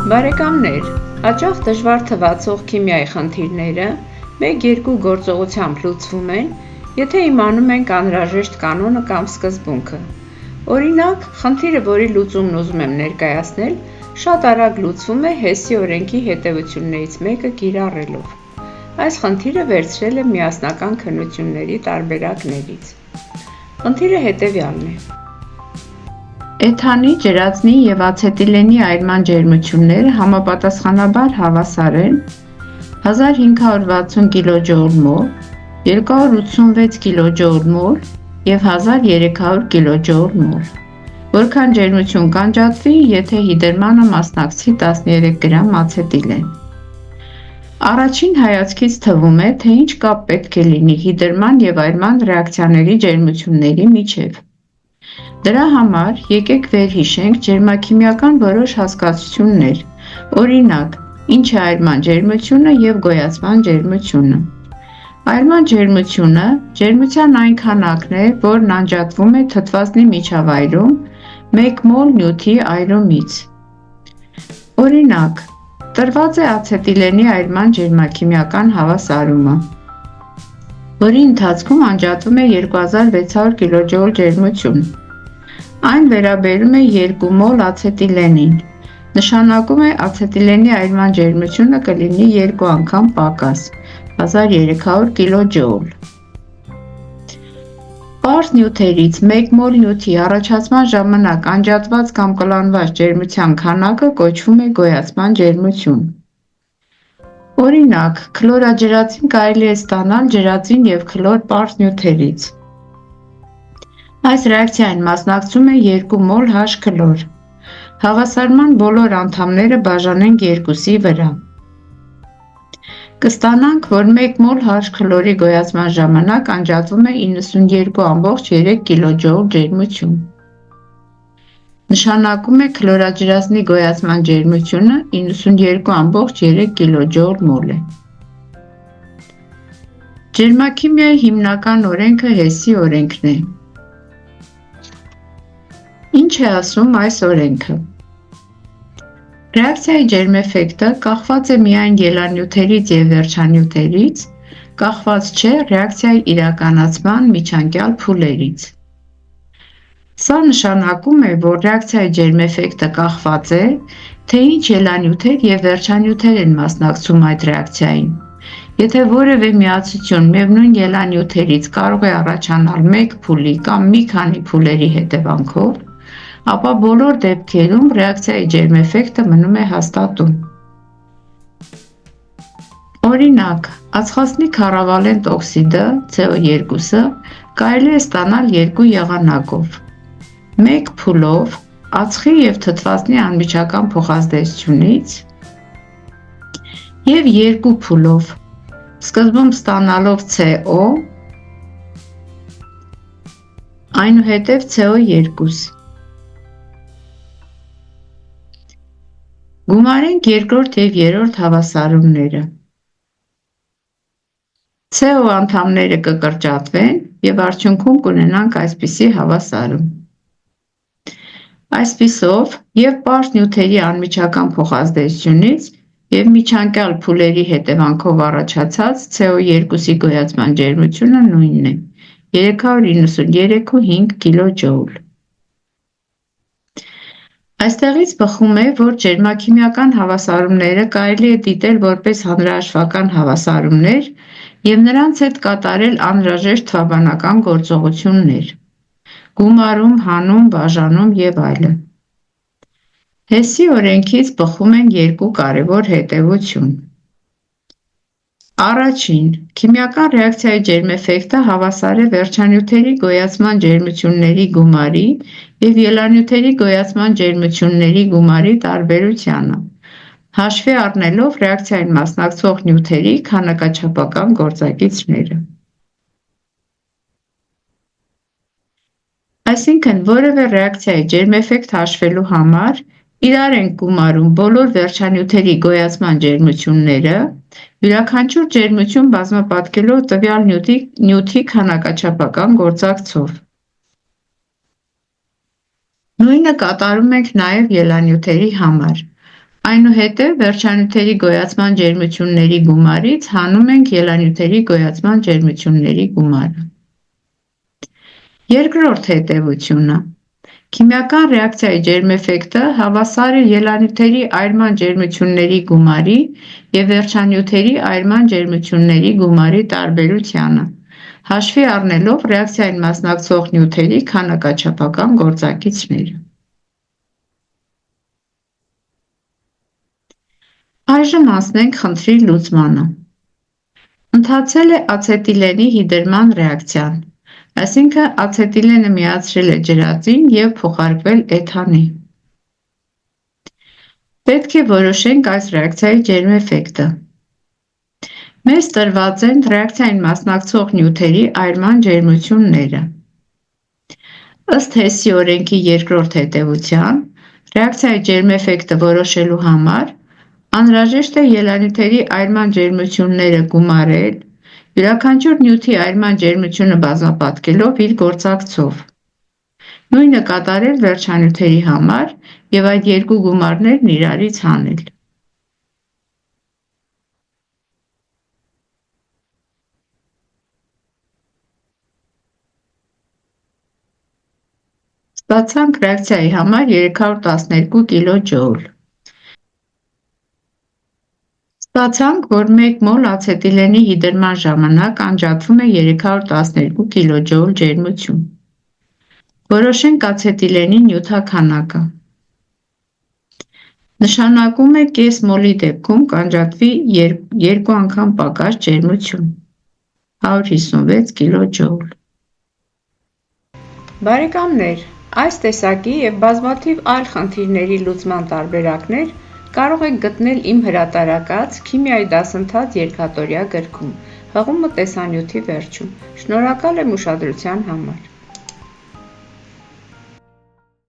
Բարեկամներ, հաճախ դժվար թվացող քիմիայի խնդիրները 1-2 գործողությամբ լուծվում են, եթե իմանում ենք անհրաժեշտ կանոնը կամ սկզբունքը։ Օրինակ, խնդիրը, որի լուծումն ուզում եմ ներկայացնել, շատ արագ լուծվում է Հեսի օրենքի հետևություններից մեկը կիրառելով։ Այս խնդիրը վերցրել եմ միասնական քննությունների տարբերակներից։ Խնդիրը հետևյալն է. Էթանի, ջրածնի և ացետիլենի այրման ջերմությունները համապատասխանաբար հավասար են 1560 կիլոջոուլ/մոլ, 286 կիլոջոուլ/մոլ և 1300 կիլոջոուլ/մոլ, որքան ջերմություն կանջատվի, եթե հիդրմանը մասնակցի 13 գրամ ացետիլեն։ Առաջին հայացքից թվում է, թե ինչ կապ պետք է լինի հիդրման և այրման ռեակցիաների ջերմությունների միջև։ Դրա համար եկեք վերհիշենք ջերմաքիմիական որոշ հասկացություններ, օրինակ, ինչ է այրման ջերմությունը և գոյացման ջերմությունը։ Այրման ջերմությունը ջերմության այն քանակն է, որն անջատվում է թթվասնի միջավայրում 1 մոլ նյութի այրումից։ Օրինակ, տրված է ացետիլենի այրման ջերմաքիմիական հավասարումը, որի ընթացքում անջատվում է 2600 կիլոջոուլ ջերմություն։ Այն վերաբերում է 2 մոլ ացետիլենին, նշանակում է ացետիլենի այրման ջերմությունը կլինի 2 անգամ պակաս, 1300 կիլոջոուլ։ Պարզ նյութերից 1 մոլ նյութի առաջացման ժամանակ անջատված կամ կլանված ջերմության քանակը կոչվում է գոյացման ջերմություն։ Օրինակ, քլորաջրածին կարելի է ստանալ ջրածին և քլոր պարզ նյութերից։ Այս ռեակցիային մասնակցում է 2 մոլ H-քլոր։ Հավասարման բոլոր անդամները բաժանենք 2-ի վրա։ Կստանանք, որ 1 մոլ H-քլորի գոյացման ժամանակ անջատվում է 92.3 կիլոջոուլ ջերմություն։ Նշանակում է քլորաջրածնի գոյացման ջերմությունը 92.3 կիլոջոուլ/մոլ է։ Ջերմաքիմիայի հիմնական օրենքը Հեսի օրենքն է։ Ինչ է ասում այս օրենքը։ Ռեակցիայի ջերմեֆեկտը կախված է միայն ելանյութերից և վերջանյութերից, կախված չէ ռեակցիայի իրականացման միջանկյալ փուլերից։ Սա նշանակում է, որ ռեակցիայի ջերմեֆեկտը կախված է, թե ինչ ելանյութեր և վերջանյութեր են մասնակցում այդ ռեակցիային։ Եթե որևէ միացություն միևնույն ելանյութերից կարող է առաջանալ մեկ փուլի կամ մի քանի փուլերի հետևանքով, ապա բոլոր դեպքերում ռեակցիայի ջերմեֆեկտը մնում է հաստատուն։ Օրինակ, ածխածնի քառավալենտ օքսիդը CO2-ը կարելի է ստանալ երկու եղանակով. մեկ փուլով ածխի և թթվասնի անմիջական փոխազդեցությունից և երկու փուլով, սկզբում ստանալով CO, այնուհետև CO2։ Գումարենք երկրորդ և երրորդ հավասարումները։ CO անդամները կկրճատվեն և արդյունքում կունենանք այսպիսի հավասարում։ Այսպիսով, և պարզ նյութերի անմիջական փոխազդեցությունից և միջանկյալ փուլերի հետևանքով առաջացած CO2-ի գոյացման ջերմությունը նույնն է՝ 393.5 կիլոջոուլ։ Այստեղից բխում է, որ ջերմաքիմիական հավասարումները կարելի է դիտել որպես հանրահաշվական հավասարումներ և նրանց հետ կատարել անհրաժեշտ թվաբանական գործողություններ՝ գումարում, հանում, բաժանում և այլն։ Հեսի օրենքից բխում են երկու կարևոր հետևություն։ Առաջին, քիմիական ռեակցիայի ջերմեֆեկտը հավասար է վերջանյութերի գոյացման ջերմությունների գումարի և ելանյութերի գոյացման ջերմությունների գումարի տարբերությանը, հաշվի առնելով ռեակցիային մասնակցող նյութերի քանակաչափական գործակիցները։ Այսինքն, որևէ ռեակցիայի ջերմեֆեկտ հաշվելու համար իրար ենք գումարում բոլոր վերջանյութերի գոյացման ջերմությունները, յուրաքանչյուր ջերմություն բազմապատկելով տվյալ նյութի քանակաչափական գործակցով։ Նույնը կատարում ենք նաև ելանյութերի համար։ Այնուհետև վերջանյութերի գոյացման ջերմությունների գումարից հանում ենք ելանյութերի գոյացման ջերմությունների գումարը։ Երկրորդ հետևությունը։ Քիմիական ռեակցիայի ջերմեֆեկտը հավասար է ելանյութերի այրման ջերմությունների գումարի և վերջանյութերի այրման ջերմությունների գումարի տարբերությանը, հաշվի առնելով ռեակցիային մասնակցող նյութերի քանակաչափական գործակիցները։ Այժմ անցնենք խնդրի լուծմանը։ Ընթացել է ացետիլենի հիդրման ռեակցիան, այսինքն ացետիլենը միացրել է ջրածին և փոխարկվել էթանի։ Պետք է որոշենք այս ռեակցիայի ջերմեֆեկտը։ Մեզ տրված են ռեակցիային մասնակցող նյութերի այրման ջերմությունները։ Ըստ Հեսի օրենքի երկրորդ հետևության, ռեակցիայի ջերմեֆեկտը որոշելու համար անհրաժեշտ է ելանյութերի այրման ջերմությունները գումարել, յուրաքանչյուր նյութի այրման ջերմությունը բազմապատկելով իր գործակցով։ Նույնը կատարել վերջանյութերի համար և այդ երկու գումարներն իրարից հանել։ Ստացանք ռեակցիայի համար 312 կիլոջոուլ։ Ստացանք, որ 1 մոլ ացետիլենի հիդրման ժամանակ անջատվում է 312 կիլոջոուլ ջերմություն։ Որոշենք ացետիլենի նյութաքանակը։ Նշանակում է կես մոլի դեպքում կանջատվի 2 անգամ պակաս ջերմություն, 156 կիլոջոուլ։ Բարեկամներ, այս տեսակի և բազմաթիվ այլ խնդիրների լուծման տարբերակներ կարող եք գտնել իմ հրատարակած «Քիմիայի դասընթաց» երկաթօրյա գրքում, հղումը տեսանյութի վերջում։ Շնորհակալ եմ ուշադրության համար։